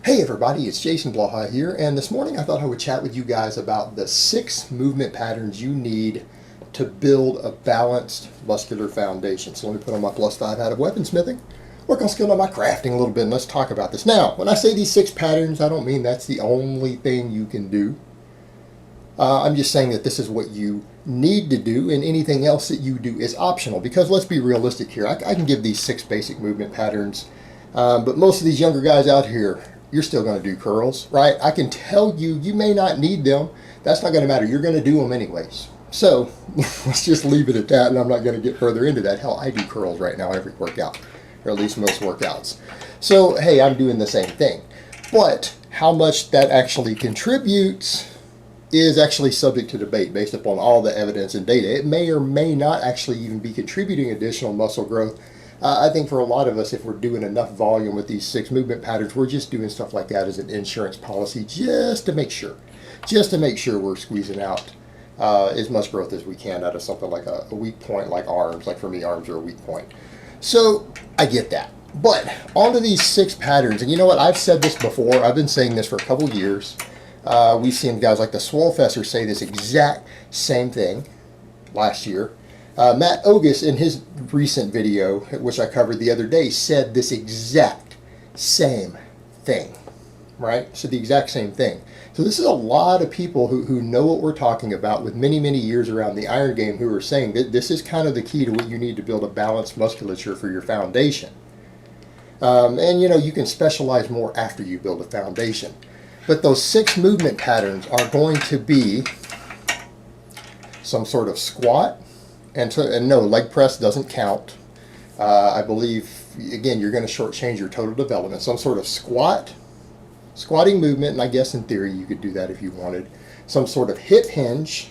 Hey everybody, it's Jason Blaha here, and this morning I thought I would chat with you guys about the 6 movement patterns you need to build a balanced muscular foundation. So let me put on my +5 hat of weaponsmithing, work on skill on my crafting a little bit, and let's talk about this. Now, when I say these 6 patterns, I don't mean that's the only thing you can do. I'm just saying that this is what you need to do, and anything else that you do is optional, because let's be realistic here. I can give these 6 basic movement patterns, but most of these younger guys out here, you're still going to do curls, right? I can tell you, you may not need them. That's not going to matter. You're going to do them anyways. So let's just leave it at that, and I'm not going to get further into that. Hell, I do curls right now every workout, or at least most workouts. So, hey, I'm doing the same thing. But how much that actually contributes is actually subject to debate based upon all the evidence and data. It may or may not actually even be contributing additional muscle growth. I think for a lot of us, if we're doing enough volume with these 6 movement patterns, we're just doing stuff like that as an insurance policy just to make sure we're squeezing out as much growth as we can out of something like a weak point like arms. Like for me, arms are a weak point. So I get that. But onto these 6 patterns, and you know what? I've said this before. I've been saying this for a couple years. We've seen guys like the Swolefessor say this exact same thing last year. Matt Ogus, in his recent video, which I covered the other day, said this exact same thing, right? So the exact same thing. So this is a lot of people who know what we're talking about with many, many years around the iron game who are saying that this is kind of the key to what you need to build a balanced musculature for your foundation. And you know, you can specialize more after you build a foundation. But those 6 movement patterns are going to be some sort of squat, and no, leg press doesn't count. I believe, again, you're going to shortchange your total development. Some sort of squatting movement, and I guess in theory you could do that if you wanted. Some sort of hip hinge,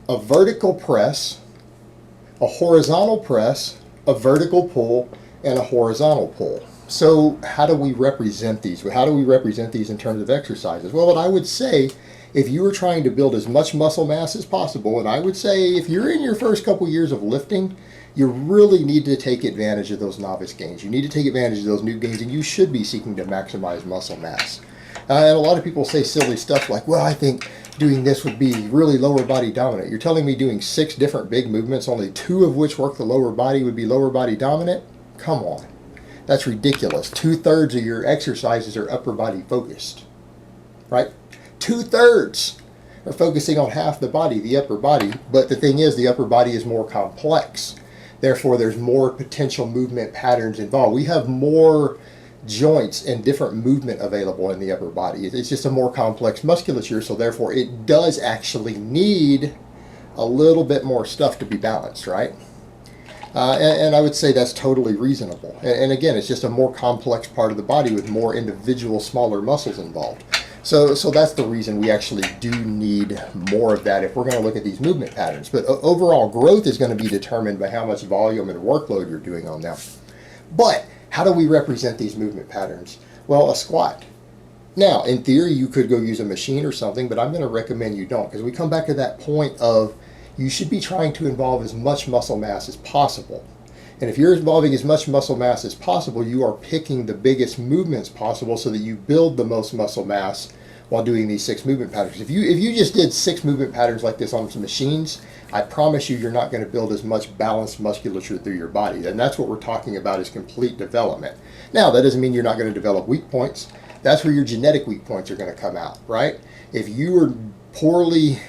a vertical press, a horizontal press, a vertical pull, and a horizontal pull. So how do we represent these? How do we represent these in terms of exercises? Well, what I would say, if you were trying to build as much muscle mass as possible, and I would say if you're in your first couple years of lifting, you really need to take advantage of those novice gains. You need to take advantage of those new gains, and you should be seeking to maximize muscle mass. And a lot of people say silly stuff like, well, I think doing this would be really lower body dominant. You're telling me doing 6 different big movements, only 2 of which work the lower body, would be lower body dominant? Come on. That's ridiculous. 2/3 of your exercises are upper body focused, right? 2/3 are focusing on half the body, the upper body. But the thing is, the upper body is more complex. Therefore, there's more potential movement patterns involved. We have more joints and different movement available in the upper body. It's just a more complex musculature, so therefore it does actually need a little bit more stuff to be balanced, right? And I would say that's totally reasonable. And again, it's just a more complex part of the body with more individual smaller muscles involved. So that's the reason we actually do need more of that if we're going to look at these movement patterns. But overall growth is going to be determined by how much volume and workload you're doing on them. But how do we represent these movement patterns? Well, a squat. Now, in theory, you could go use a machine or something, but I'm going to recommend you don't, because we come back to that point of you should be trying to involve as much muscle mass as possible. And if you're involving as much muscle mass as possible, you are picking the biggest movements possible so that you build the most muscle mass while doing these 6 movement patterns. If you just did 6 movement patterns like this on some machines, I promise you you're not going to build as much balanced musculature through your body. And that's what we're talking about, is complete development. Now, that doesn't mean you're not going to develop weak points. That's where your genetic weak points are going to come out, right? If you are poorly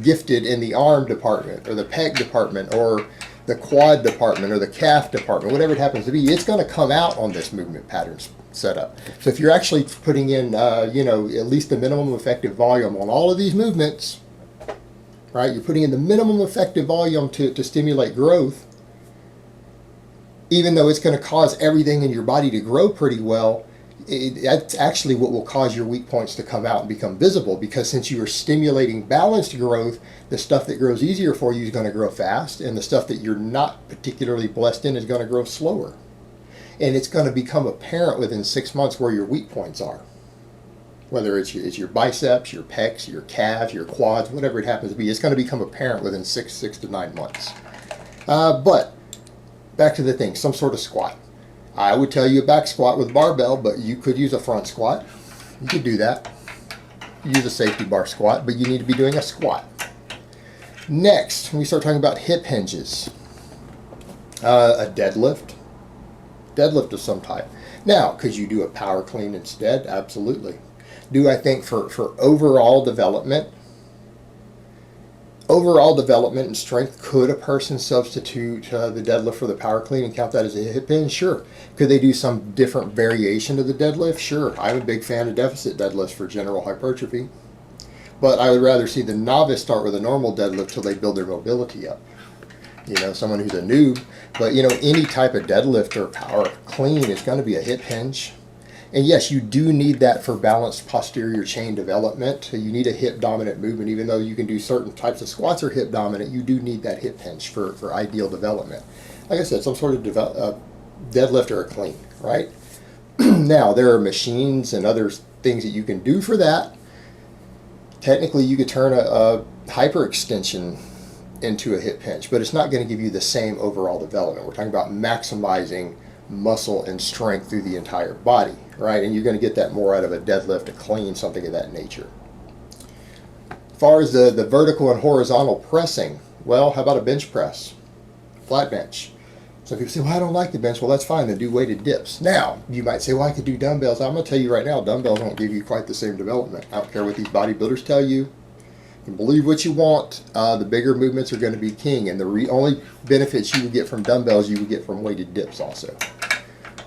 gifted in the arm department or the pec department or the quad department or the calf department, whatever it happens to be, it's going to come out on this movement patterns setup. So if you're actually putting in, you know, at least the minimum effective volume on all of these movements, right? You're putting in the minimum effective volume to stimulate growth, even though it's going to cause everything in your body to grow pretty well. That's actually what will cause your weak points to come out and become visible, because since you are stimulating balanced growth, the stuff that grows easier for you is going to grow fast, and the stuff that you're not particularly blessed in is going to grow slower. And it's going to become apparent within 6 months where your weak points are. Whether it's your biceps, your pecs, your calves, your quads, whatever it happens to be, it's going to become apparent within 6 to 9 months. But back to the thing, some sort of squat. I would tell you a back squat with barbell, but you could use a front squat. You could do that. Use a safety bar squat, but you need to be doing a squat. Next, we start talking about hip hinges. A deadlift. Deadlift of some type. Now, could you do a power clean instead? Absolutely. Do I think for overall development and strength, could a person substitute the deadlift for the power clean and count that as a hip hinge? Sure. Could they do some different variation of the deadlift? Sure. I'm a big fan of deficit deadlifts for general hypertrophy. But I would rather see the novice start with a normal deadlift till they build their mobility up. You know, someone who's a noob. But, you know, any type of deadlift or power clean is going to be a hip hinge. And yes, you do need that for balanced posterior chain development. So you need a hip dominant movement. Even though you can do certain types of squats are hip dominant, you do need that hip hinge for ideal development. Like I said, some sort of deadlift or a clean, right? Now, there are machines and other things that you can do for that. Technically, you could turn a hyperextension into a hip hinge, but it's not going to give you the same overall development. We're talking about maximizing muscle and strength through the entire body, right? And you're going to get that more out of a deadlift, a clean, something of that nature. As far as the vertical and horizontal pressing, well, how about a bench press? Flat bench. Some people say, well, I don't like the bench. Well, that's fine. Then do weighted dips. Now, you might say, well, I could do dumbbells. I'm going to tell you right now, dumbbells won't give you quite the same development. I don't care what these bodybuilders tell you. You can believe what you want. The bigger movements are going to be king. And the only benefits you would get from dumbbells, you would get from weighted dips also.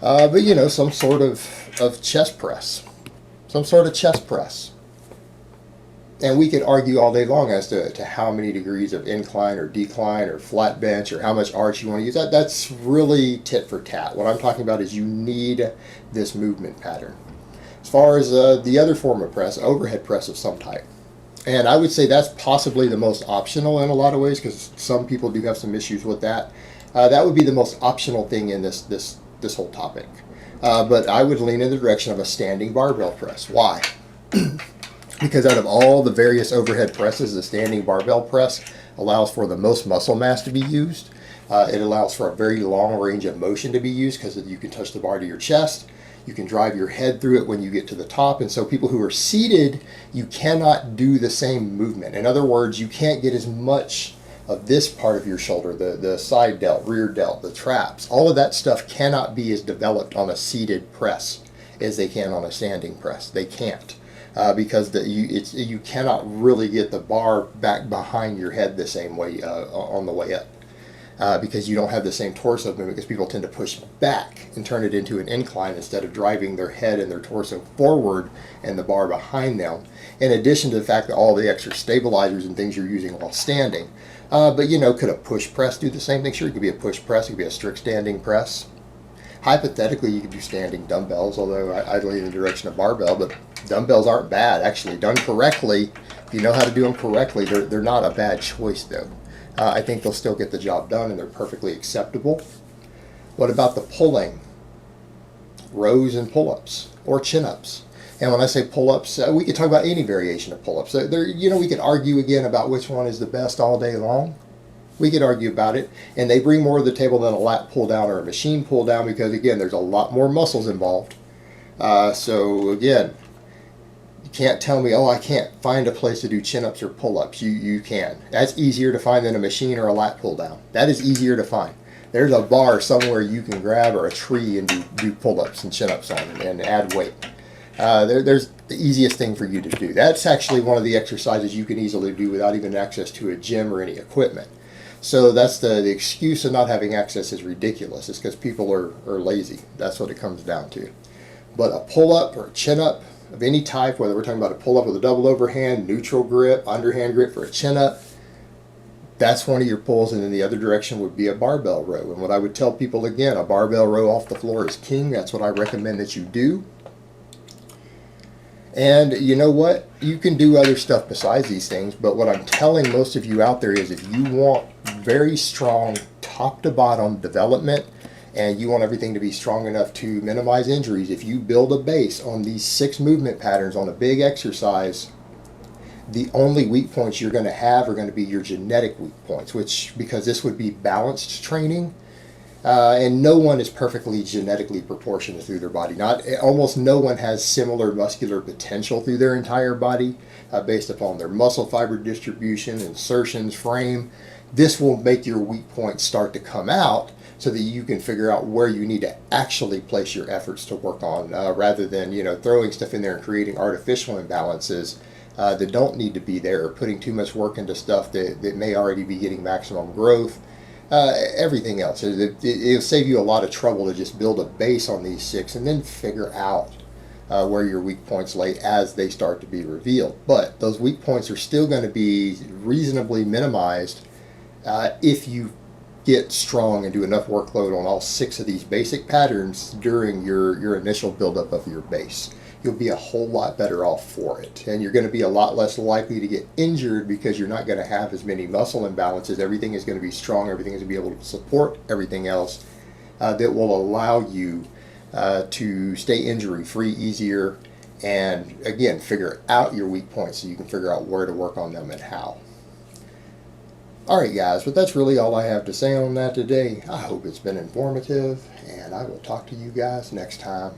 But, you know, some sort of chest press. Some sort of chest press. And we could argue all day long as to how many degrees of incline or decline or flat bench or how much arch you want to use. That's really tit for tat. What I'm talking about is you need this movement pattern. As far as the other form of press, overhead press of some type. And I would say that's possibly the most optional in a lot of ways, because some people do have some issues with that. That would be the most optional thing in this whole topic. But I would lean in the direction of a standing barbell press. Why? Because out of all the various overhead presses, the standing barbell press allows for the most muscle mass to be used. It allows for a very long range of motion to be used because you can touch the bar to your chest. You can drive your head through it when you get to the top. And so people who are seated, you cannot do the same movement. In other words, you can't get as much of this part of your shoulder, the side delt, rear delt, the traps. All of that stuff cannot be as developed on a seated press as they can on a standing press. They can't. Because you cannot really get the bar back behind your head the same way on the way up. Because you don't have the same torso movement, because people tend to push back and turn it into an incline instead of driving their head and their torso forward and the bar behind them. In addition to the fact that all the extra stabilizers and things you're using while standing. But, you know, could a push press do the same thing? Sure, it could be a push press. It could be a strict standing press. Hypothetically, you could do standing dumbbells, although I'd lean in the direction of barbell, but dumbbells aren't bad, actually. Done correctly, if you know how to do them correctly, they're not a bad choice, though. I think they'll still get the job done, and they're perfectly acceptable. What about the pulling? Rows and pull-ups, or chin-ups. And when I say pull-ups, we could talk about any variation of pull-ups. You know, we could argue again about which one is the best all day long. We could argue about it, and they bring more to the table than a lat pull down or a machine pull down because, again, there's a lot more muscles involved. So, again, you can't tell me, oh, I can't find a place to do chin-ups or pull-ups. You can. That's easier to find than a machine or a lat pull down. That is easier to find. There's a bar somewhere you can grab or a tree and do pull-ups and chin-ups on and add weight. There's the easiest thing for you to do. That's actually one of the exercises you can easily do without even access to a gym or any equipment. So that's the excuse of not having access is ridiculous. It's because people are lazy. That's what it comes down to. But a pull-up or a chin-up of any type, whether we're talking about a pull-up with a double overhand, neutral grip, underhand grip for a chin-up, that's one of your pulls, and then the other direction would be a barbell row. And what I would tell people, again, a barbell row off the floor is king. That's what I recommend that you do. And you know what? You can do other stuff besides these things, but what I'm telling most of you out there is if you want very strong top to bottom development and you want everything to be strong enough to minimize injuries, if you build a base on these 6 movement patterns on a big exercise, the only weak points you're going to have are going to be your genetic weak points, which, because this would be balanced training, And no one is perfectly genetically proportionate through their body. Almost no one has similar muscular potential through their entire body based upon their muscle fiber distribution, insertions, frame. This will make your weak points start to come out so that you can figure out where you need to actually place your efforts to work on, rather than throwing stuff in there and creating artificial imbalances that don't need to be there, or putting too much work into stuff that may already be getting maximum growth. Everything else. It'll save you a lot of trouble to just build a base on these 6 and then figure out where your weak points lay as they start to be revealed. But those weak points are still going to be reasonably minimized if you get strong and do enough workload on all 6 of these basic patterns during your initial buildup of your base. You'll be a whole lot better off for it. And you're going to be a lot less likely to get injured because you're not going to have as many muscle imbalances. Everything is going to be strong. Everything is going to be able to support everything else that will allow you to stay injury-free easier, and, again, figure out your weak points so you can figure out where to work on them and how. Alright guys, but that's really all I have to say on that today. I hope it's been informative, and I will talk to you guys next time.